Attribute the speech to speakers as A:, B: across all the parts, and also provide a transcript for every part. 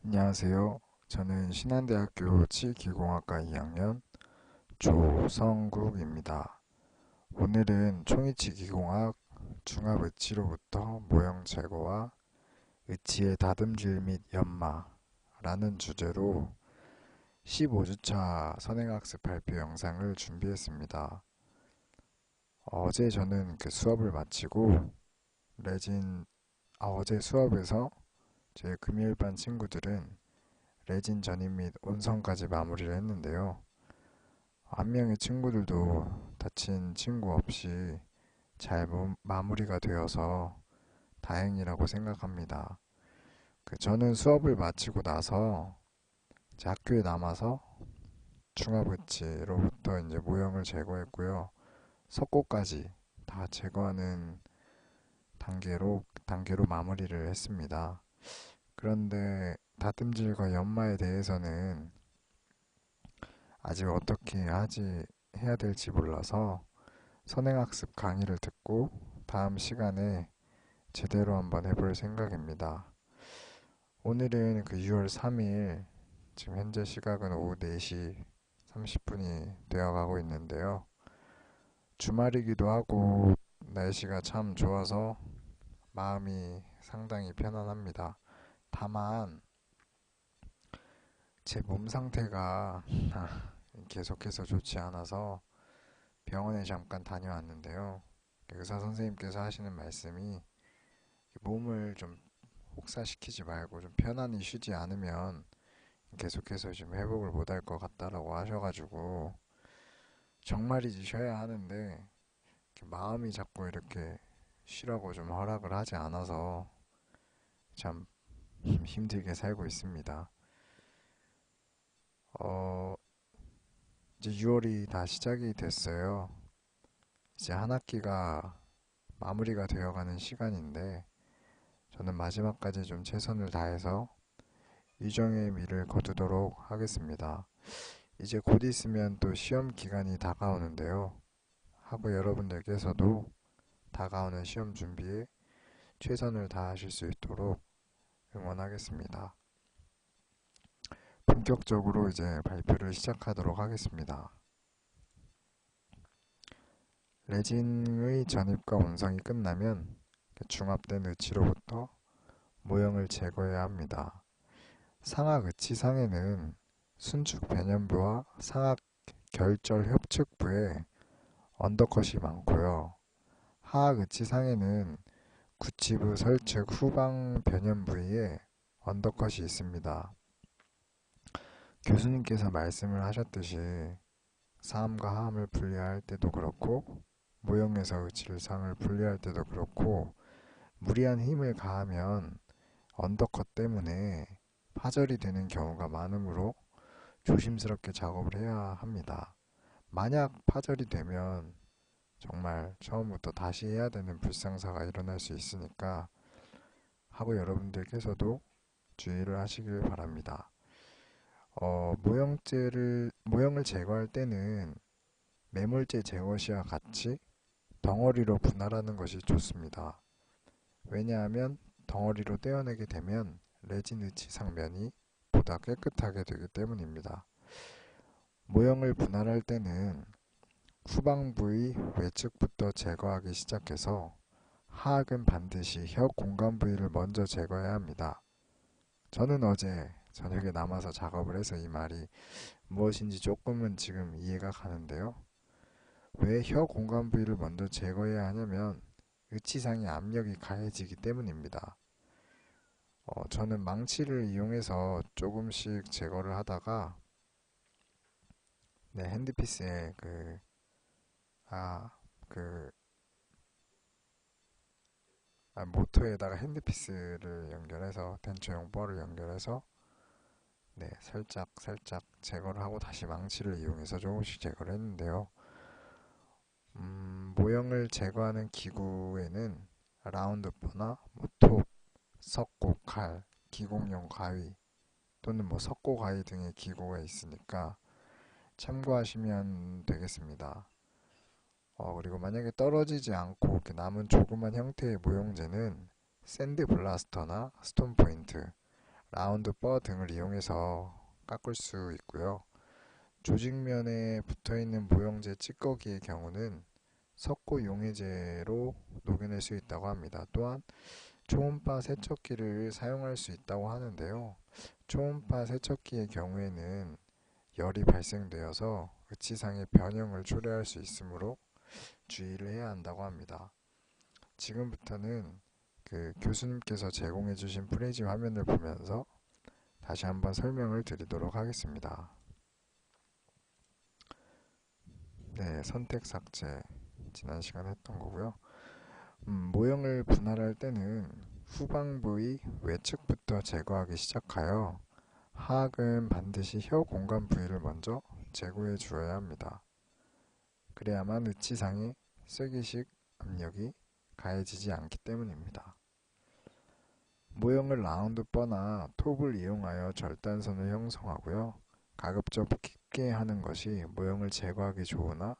A: 안녕하세요. 저는 신한대학교 치기공학과 2학년 조성국입니다. 오늘은 총이치기공학 중압의치로부터 모형 제거와 의치의 다듬질 및 연마라는 주제로 15주차 선행학습 발표 영상을 준비했습니다. 어제 저는 그 수업을 마치고 레진 어제 수업에서 제 금일반 친구들은 레진 전입 및 온성까지 마무리를 했는데요. 한 명의 친구들도 다친 친구 없이 잘 마무리가 되어서 다행이라고 생각합니다. 저는 수업을 마치고 나서 제 학교에 남아서 중화부치로부터 이제 모형을 제거했고요. 석고까지 다 제거하는 단계로 마무리를 했습니다. 그런데 다듬질과 연마에 대해서는 아직 어떻게 해야 될지 몰라서 선행학습 강의를 듣고 다음 시간에 제대로 한번 해볼 생각입니다. 오늘은 그 6월 3일, 지금 현재 시각은 오후 4시 30분이 되어가고 있는데요. 주말이기도 하고 날씨가 참 좋아서 마음이 상당히 편안합니다. 다만 제 몸 상태가 계속해서 좋지 않아서 병원에 잠깐 다녀왔는데요. 의사 선생님께서 하시는 말씀이 몸을 좀 혹사시키지 말고 좀 편안히 쉬지 않으면 계속해서 좀 회복을 못할 것 같다라고 하셔가지고 정말이지 쉬어야 하는데 마음이 자꾸 이렇게 쉬라고 좀 허락을 하지 않아서 참 힘들게 살고 있습니다. 어, 이제 6월이 다 시작이 됐어요. 이제 한 학기가 마무리가 되어가는 시간인데 저는 마지막까지 좀 최선을 다해서 유정의 미를 거두도록 하겠습니다. 이제 곧 있으면 또 시험 기간이 다가오는데요. 하고 여러분들께서도 다가오는 시험 준비에 최선을 다하실 수 있도록 응원하겠습니다. 본격적으로 이제 발표를 시작하도록 하겠습니다. 레진의 전입과 온성이 끝나면 중합된 의치로부터 모형을 제거해야 합니다. 상악 의치상에는 순축 변연부와 상악 결절 협축부에 언더컷이 많고요. 하악 의치상에는 구치부 설측 후방 변연 부위에 언더컷이 있습니다. 교수님께서 말씀을 하셨듯이 사함과 하함을 분리할 때도 그렇고 모형에서 질상을 분리할 때도 그렇고 무리한 힘을 가하면 언더컷 때문에 파절이 되는 경우가 많으므로 조심스럽게 작업을 해야 합니다. 만약 파절이 되면 정말 처음부터 다시 해야 되는 불상사가 일어날 수 있으니까 하고 여러분들께서도 주의를 하시길 바랍니다. 모형을 제거할 때는 매몰제 제거 시와 같이 덩어리로 분할하는 것이 좋습니다. 왜냐하면 덩어리로 떼어내게 되면 레진 의치상면이 보다 깨끗하게 되기 때문입니다. 모형을 분할할 때는 후방 부위 외측부터 제거하기 시작해서 하악은 반드시 혀 공간 부위를 먼저 제거해야 합니다. 저는 어제 저녁에 남아서 작업을 해서 이 말이 무엇인지 조금은 지금 이해가 가는데요. 왜 혀 공간 부위를 먼저 제거해야 하냐면 의치상의 압력이 가해지기 때문입니다. 저는 망치를 이용해서 조금씩 제거를 하다가 핸드피스에 아, 그 모터에다가 핸드피스를 연결해서 덴초용 뻘을 연결해서 살짝 제거를 하고 다시 망치를 이용해서 조금씩 제거를 했는데요. 모형을 제거하는 기구에는 라운드퍼나 톱, 석고, 칼, 기공용 가위 또는 석고 가위 등의 기구가 있으니까 참고하시면 되겠습니다. 그리고 만약에 떨어지지 않고 이렇게 남은 조그만 형태의 모형제는 샌드 블라스터나 스톤 포인트, 라운드 버 등을 이용해서 깎을 수 있고요. 조직면에 붙어있는 모형제 찌꺼기의 경우는 석고 용해제로 녹여낼 수 있다고 합니다. 또한 초음파 세척기를 사용할 수 있다고 하는데요. 초음파 세척기의 경우에는 열이 발생되어서 의치상의 변형을 초래할 수 있으므로 주의를 해야 한다고 합니다. 지금부터는 교수님께서 제공해 주신 프레지 화면을 보면서 다시 한번 설명을 드리도록 하겠습니다. 네, 선택 삭제 지난 시간에 했던 거고요. 모형을 분할할 때는 후방부의 외측부터 제거하기 시작하여 하악은 반드시 혀 공간 부위를 먼저 제거해 주어야 합니다. 그래야만 의치상에 쐐기식 압력이 가해지지 않기 때문입니다. 모형을 라운드 버나 톱을 이용하여 절단선을 형성하고요. 가급적 깊게 하는 것이 모형을 제거하기 좋으나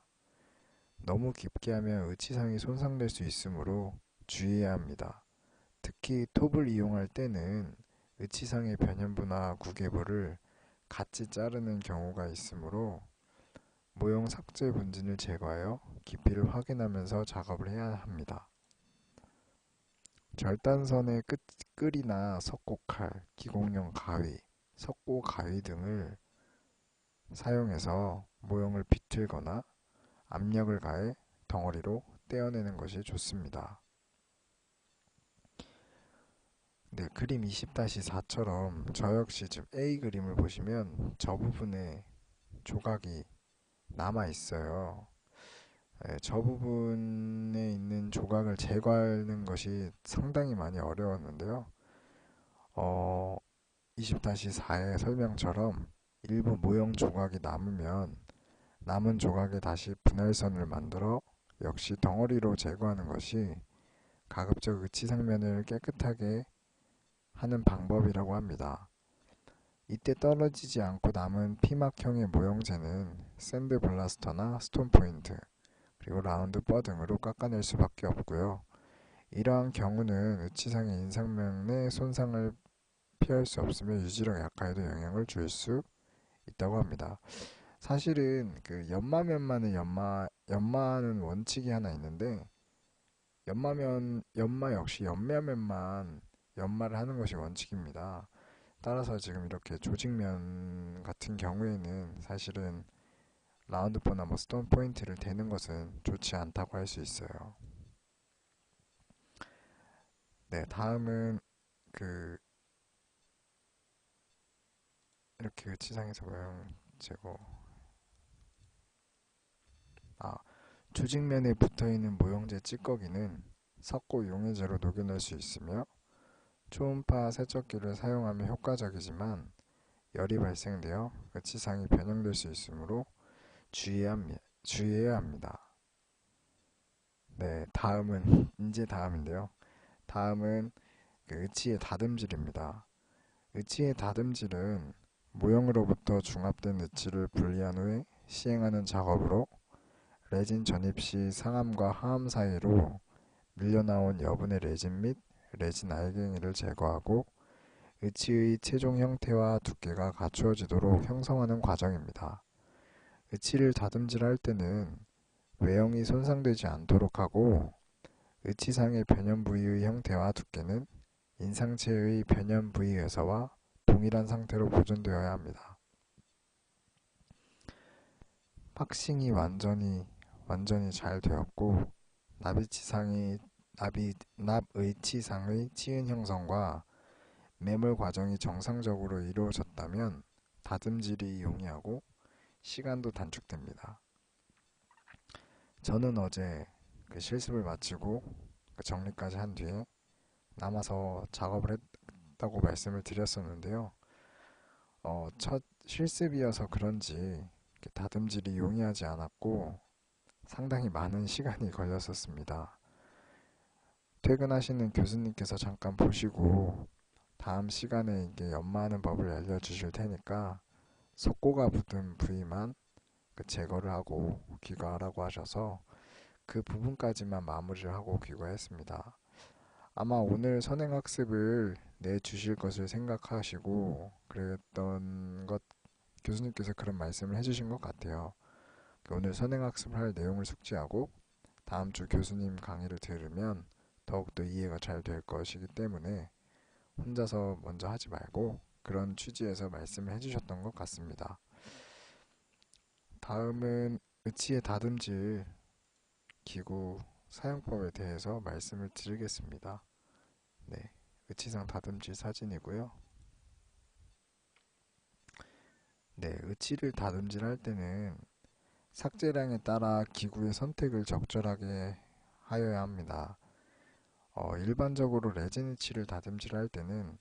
A: 너무 깊게 하면 의치상이 손상될 수 있으므로 주의해야 합니다. 특히 톱을 이용할 때는 의치상의 변연부나 구개부를 같이 자르는 경우가 있으므로 모형 삭제 분진을 제거하여 깊이를 확인하면서 작업을 해야 합니다. 절단선의 끌이나 석고칼, 기공용 가위, 석고 가위 등을 사용해서 모형을 비틀거나 압력을 가해 덩어리로 떼어내는 것이 좋습니다. 네, 그림 20-4처럼 저 역시 지금 A 그림을 보시면 저 부분에 조각이 남아 있어요. 네, 저 부분에 있는 조각을 제거하는 것이 상당히 많이 어려웠는데요. 20-4의 설명처럼 일부 모형 조각이 남으면 남은 조각에 다시 분할선을 만들어 역시 덩어리로 제거하는 것이 가급적 의치상면을 깨끗하게 하는 방법이라고 합니다. 이때 떨어지지 않고 남은 피막형의 모형재는 샌드 블라스터나 스톤 포인트, 그리고 라운드 버 등으로 깎아낼 수밖에 없고요. 이러한 경우는 의치상의 인상면의 손상을 피할 수 없으며 유지력 약화에도 영향을 줄 수 있다고 합니다. 사실은 연마면만의 연마하는 원칙이 하나 있는데 연마 역시 연마면만 연마를 하는 것이 원칙입니다. 따라서 지금 이렇게 조직면 같은 경우에는 사실은 라운드버나 스톤 포인트를 대는 것은 좋지 않다고 할 수 있어요. 네, 다음은 이렇게 치상에서 모형 제거. 조직면에 붙어있는 모형재 찌꺼기는 석고 용해제로 녹여낼 수 있으며 초음파 세척기를 사용하면 효과적이지만 열이 발생되어 치상이 변형될 수 있으므로 주의해야 합니다. 네, 다음은 이제 다음인데요. 다음은 의치의 다듬질입니다. 의치의 다듬질은 모형으로부터 중합된 의치를 분리한 후에 시행하는 작업으로 레진 전입 시 상암과 하암 사이로 밀려나온 여분의 레진 및 레진 알갱이를 제거하고 의치의 최종 형태와 두께가 갖추어지도록 형성하는 과정입니다. 의치를 다듬질할 때는 외형이 손상되지 않도록 하고 의치상의 변형 부위의 형태와 두께는 인상체의 변형 부위에서와 동일한 상태로 보존되어야 합니다. 팍싱이 완전히 잘 되었고 납의치상의 치은 형성과 매몰 과정이 정상적으로 이루어졌다면 다듬질이 용이하고 시간도 단축됩니다. 저는 어제 실습을 마치고 정리까지 한 뒤에 남아서 작업을 했다고 말씀을 드렸었는데요. 첫 실습이어서 그런지 다듬질이 용이하지 않았고 상당히 많은 시간이 걸렸었습니다. 퇴근하시는 교수님께서 잠깐 보시고 다음 시간에 이게 연마하는 법을 알려주실 테니까 석고가 붙은 부위만 제거를 하고 귀가하라고 하셔서 그 부분까지만 마무리를 하고 귀가했습니다. 아마 오늘 선행학습을 내주실 것을 생각하시고 그랬던 것 교수님께서 그런 말씀을 해주신 것 같아요. 오늘 선행학습을 할 내용을 숙지하고 다음 주 교수님 강의를 들으면 더욱더 이해가 잘 될 것이기 때문에 혼자서 먼저 하지 말고 그런 취지에서 말씀을 해주셨던 것 같습니다. 다음은 의치의 다듬질 기구 사용법에 대해서 말씀을 드리겠습니다. 네, 의치상 다듬질 사진이고요. 네, 의치를 다듬질할 때는 삭제량에 따라 기구의 선택을 적절하게 하여야 합니다. 일반적으로 레진 의치를 다듬질할 때는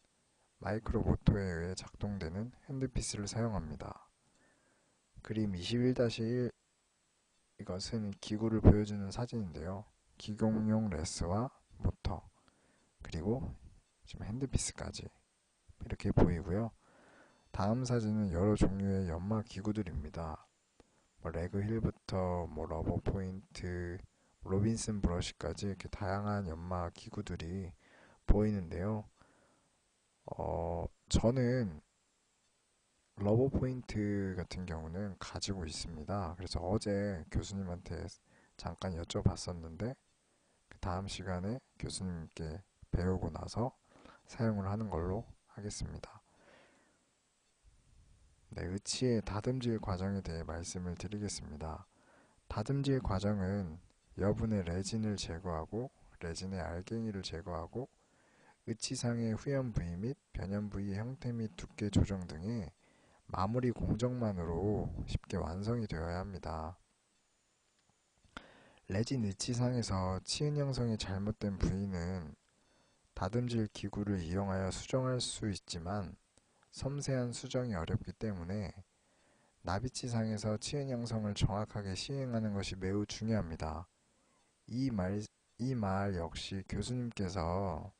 A: 마이크로 모터에 의해 작동되는 핸드피스를 사용합니다. 그림 21-1 이것은 기구를 보여주는 사진인데요. 기공용 레스와 모터 그리고 지금 핸드피스까지 이렇게 보이고요. 다음 사진은 여러 종류의 연마 기구들입니다. 레그 힐부터 러버 포인트, 로빈슨 브러쉬까지 이렇게 다양한 연마 기구들이 보이는데요. 저는 러버 포인트 같은 경우는 가지고 있습니다. 그래서 어제 교수님한테 잠깐 여쭤봤었는데 그 다음 시간에 교수님께 배우고 나서 사용을 하는 걸로 하겠습니다. 네, 의치의 다듬질 과정에 대해 말씀을 드리겠습니다. 다듬질 과정은 여분의 레진을 제거하고 레진의 알갱이를 제거하고 의치상의 후연 부위 및 변연 부위의 형태 및 두께 조정 등의 마무리 공정만으로 쉽게 완성이 되어야 합니다. 레진 의치상에서 치은 형성이 잘못된 부위는 다듬질 기구를 이용하여 수정할 수 있지만 섬세한 수정이 어렵기 때문에 나비치상에서 치은 형성을 정확하게 시행하는 것이 매우 중요합니다. 이 말 역시 교수님께서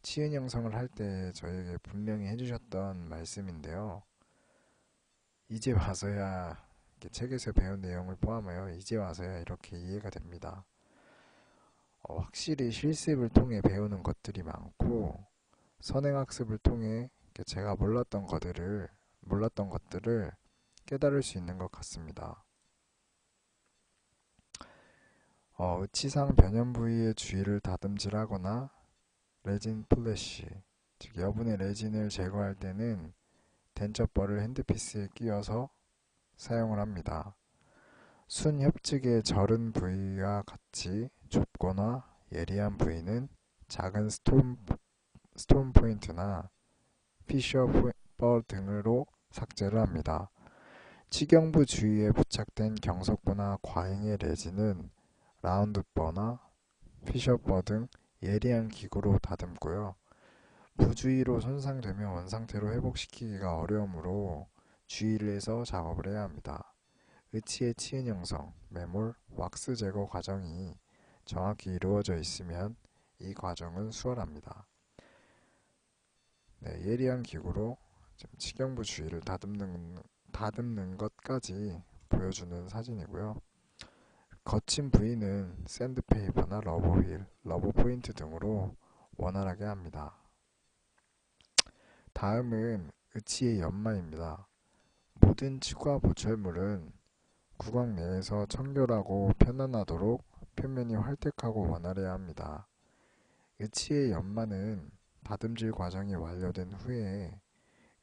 A: 치은 형성을 할 때 저에게 분명히 해주셨던 말씀인데요. 이제 와서야 책에서 배운 내용을 포함하여 이제 와서야 이렇게 이해가 됩니다. 확실히 실습을 통해 배우는 것들이 많고 선행학습을 통해 제가 몰랐던 것들을 깨달을 수 있는 것 같습니다. 의치상 변연 부위의 주위를 다듬질하거나 레진 플래시, 즉 여분의 레진을 제거할 때는 덴처벌을 핸드피스에 끼워서 사용을 합니다. 순 협직의 절은 부위와 같이 좁거나 예리한 부위는 작은 스톤 포인트나 피셔 뻘 등으로 삭제를 합니다. 치경부 주위에 부착된 경석부나 과잉의 레진은 라운드 버나 피셔 버 등 예리한 기구로 다듬고요. 부주의로 손상되면 원상태로 회복시키기가 어려우므로 주의를 해서 작업을 해야 합니다. 의치의 치은 형성, 매몰, 왁스 제거 과정이 정확히 이루어져 있으면 이 과정은 수월합니다. 네, 예리한 기구로 치경부 주위를 다듬는 것까지 보여주는 사진이고요. 거친 부위는 샌드페이퍼나 러버 휠, 러버 포인트 등으로 원활하게 합니다. 다음은 의치의 연마입니다. 모든 치과 보철물은 구강 내에서 청결하고 편안하도록 표면이 활택하고 원활해야 합니다. 의치의 연마는 다듬질 과정이 완료된 후에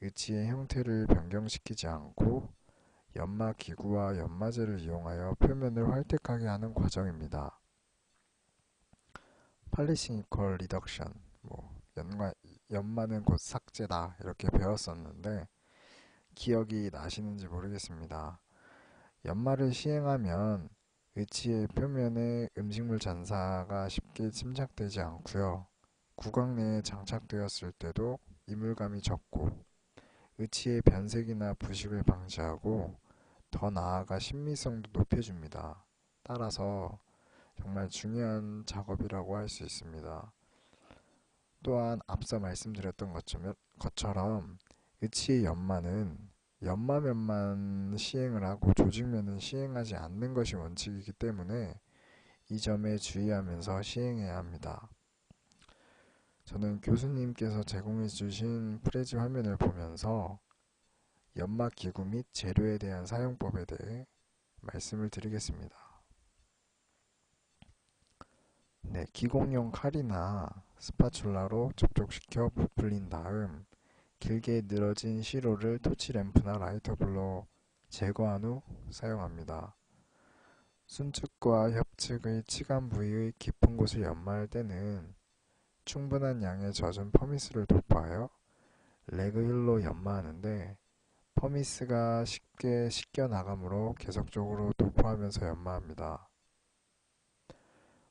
A: 의치의 형태를 변경시키지 않고 연마 기구와 연마제를 이용하여 표면을 활택하게 하는 과정입니다. 팔리싱 이퀄 리덕션, 연마는 곧 삭제다 이렇게 배웠었는데 기억이 나시는지 모르겠습니다. 연마를 시행하면 의치의 표면에 음식물 잔사가 쉽게 침착되지 않고요. 구강 내에 장착되었을 때도 이물감이 적고 의치의 변색이나 부식을 방지하고 더 나아가 신미성도 높여줍니다. 따라서 정말 중요한 작업이라고 할 수 있습니다. 또한 앞서 말씀드렸던 것처럼 의치의 연마는 연마면만 시행을 하고 조직면은 시행하지 않는 것이 원칙이기 때문에 이 점에 주의하면서 시행해야 합니다. 저는 교수님께서 제공해 주신 프레지 화면을 보면서 연마 기구 및 재료에 대한 사용법에 대해 말씀을 드리겠습니다. 네, 기공용 칼이나 스파츌라로 접촉시켜 부풀린 다음 길게 늘어진 시로를 토치램프나 라이터불로 제거한 후 사용합니다. 순측과 협측의 치간 부위의 깊은 곳을 연마할 때는 충분한 양의 젖은 퍼미스를 도포하여 레그 힐로 연마하는데 퍼미스가 쉽게 씻겨 나가므로 계속적으로 도포하면서 연마합니다.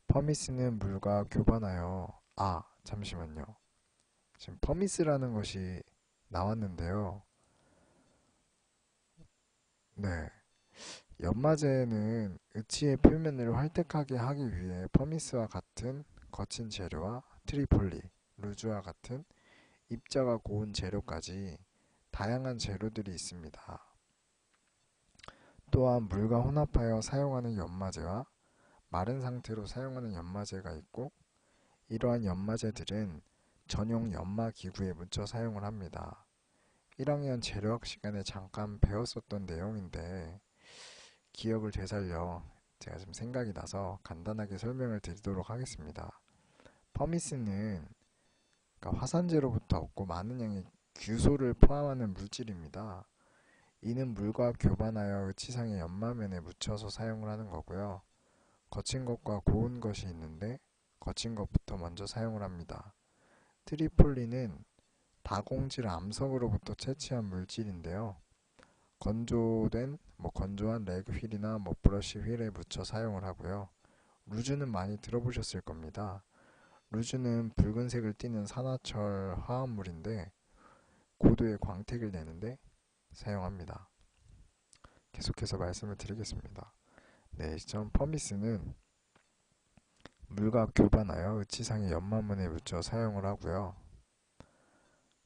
A: 퍼미스는 물과 교반하여 잠시만요. 지금 퍼미스라는 것이 나왔는데요. 네. 연마제는 의치의 표면을 활택하게 하기 위해 퍼미스와 같은 거친 재료와 트리폴리, 루즈와 같은 입자가 고운 재료까지 다양한 재료들이 있습니다. 또한 물과 혼합하여 사용하는 연마제와 마른 상태로 사용하는 연마제가 있고 이러한 연마제들은 전용 연마 기구에 묻혀 사용을 합니다. 1학년 재료학 시간에 잠깐 배웠었던 내용인데 기억을 되살려 제가 지금 생각이 나서 간단하게 설명을 드리도록 하겠습니다. 퍼미스는 그러니까 화산재로부터 얻고 많은 양의 규소를 포함하는 물질입니다. 이는 물과 교반하여 의치상의 연마면에 묻혀서 사용을 하는 거고요. 거친 것과 고운 것이 있는데 거친 것부터 먼저 사용을 합니다. 트리폴리는 다공질 암석으로부터 채취한 물질인데요. 건조한 레그 휠이나 브러쉬 휠에 묻혀 사용을 하고요. 루즈는 많이 들어보셨을 겁니다. 루즈는 붉은색을 띠는 산화철 화합물인데 고도의 광택을 내는데 사용합니다. 계속해서 말씀을 드리겠습니다. 네, 전 퍼미스는 물과 교반하여 의치상의 연마문에 묻혀 사용을 하고요.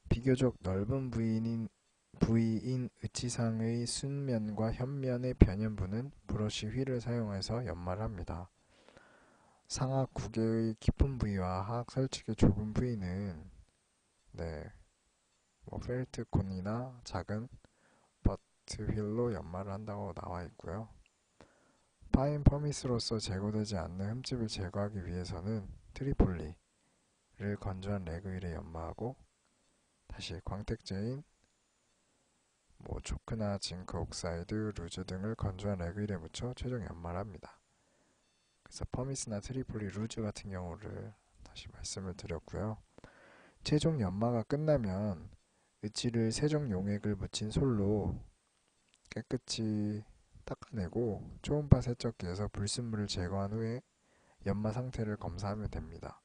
A: 비교적 넓은 부위인 의치상의 순면과 현면의 변연부는 브러쉬 휠을 사용해서 연마를 합니다. 상악 구개의 깊은 부위와 하악 설측의 좁은 부위는 펠트콘이나 작은 버트 휠로 연마를 한다고 나와 있고요. 파인 퍼미스로서 제거되지 않는 흠집을 제거하기 위해서는 트리폴리를 건조한 레그 휠에 연마하고 다시 광택제인 초크나 징크 옥사이드, 루즈 등을 건조한 레그 휠에 묻혀 최종 연마를 합니다. 그래서 퍼미스나 트리폴리, 루즈 같은 경우를 다시 말씀을 드렸고요. 최종 연마가 끝나면 의치를 세정 용액을 묻힌 솔로 깨끗이 닦아내고 초음파 세척기에서 불순물을 제거한 후에 연마 상태를 검사하면 됩니다.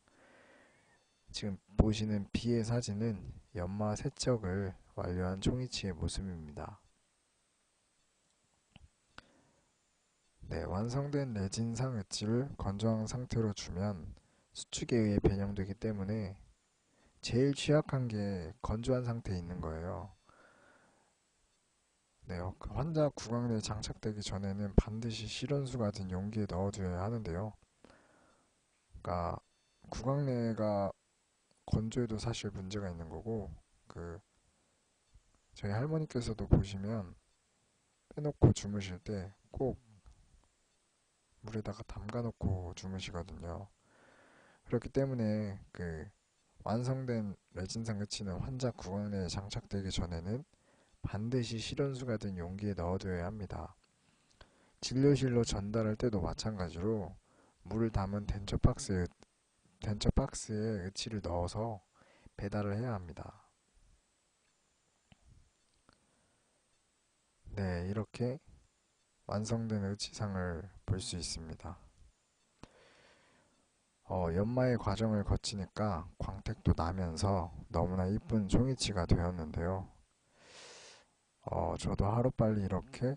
A: 지금 보시는 B의 사진은 연마 세척을 완료한 총이치의 모습입니다. 네, 완성된 레진상 의치를 건조한 상태로 주면 수축에 의해 변형되기 때문에 제일 취약한 게 건조한 상태에 있는 거예요. 네, 환자 구강내에 장착되기 전에는 반드시 실온수가 든 용기에 넣어두어야 하는데요. 그러니까 구강내가 건조해도 사실 문제가 있는 거고 저희 할머니께서도 보시면 빼놓고 주무실 때 꼭 물에다가 담가 놓고 주무시거든요. 그렇기 때문에 완성된 레진상 의치는 환자 구강내에 장착되기 전에는 반드시 실온수가 든 용기에 넣어둬야 합니다. 진료실로 전달할 때도 마찬가지로 물을 담은 덴처박스에 의치를 넣어서 배달을 해야 합니다. 네, 이렇게 완성된 의치상을 볼 수 있습니다. 연마의 과정을 거치니까 광택도 나면서 너무나 이쁜 종이치가 되었는데요. 저도 하루빨리 이렇게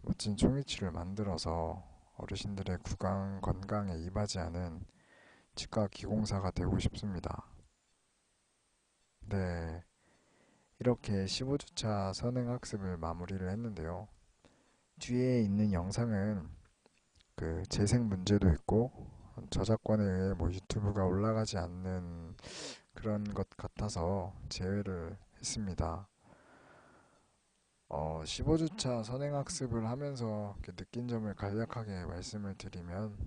A: 멋진 종이치를 만들어서 어르신들의 구강 건강에 이바지하는 치과 기공사가 되고 싶습니다. 네, 이렇게 15주차 선행학습을 마무리를 했는데요. 뒤에 있는 영상은 재생 문제도 있고 저작권에 의해 유튜브가 올라가지 않는 그런 것 같아서 제외를 했습니다. 15주차 선행학습을 하면서 이렇게 느낀 점을 간략하게 말씀을 드리면,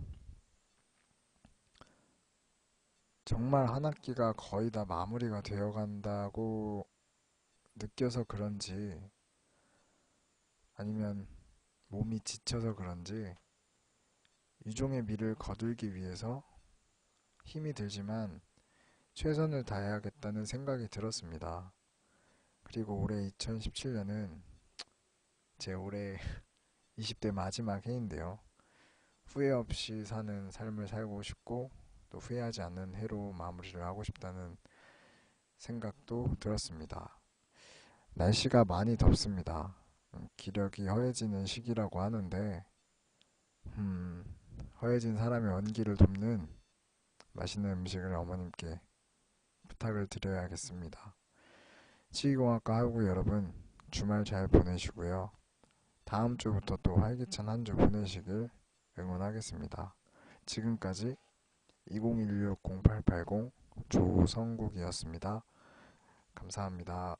A: 정말 한 학기가 거의 다 마무리가 되어 간다고 느껴서 그런지, 아니면 몸이 지쳐서 그런지 유종의 미를 거둘기 위해서 힘이 들지만 최선을 다해야겠다는 생각이 들었습니다. 그리고 올해 2017년은 제 올해 20대 마지막 해인데요. 후회 없이 사는 삶을 살고 싶고 또 후회하지 않는 해로 마무리를 하고 싶다는 생각도 들었습니다. 날씨가 많이 덥습니다. 기력이 허해지는 시기라고 하는데, 허해진 사람의 원기를 돕는 맛있는 음식을 어머님께 부탁을 드려야겠습니다. 치위공학과 학우구 여러분, 주말 잘 보내시고요. 다음 주부터 또 활기찬 한 주 보내시길 응원하겠습니다. 지금까지 2016-0880 조성국이었습니다. 감사합니다.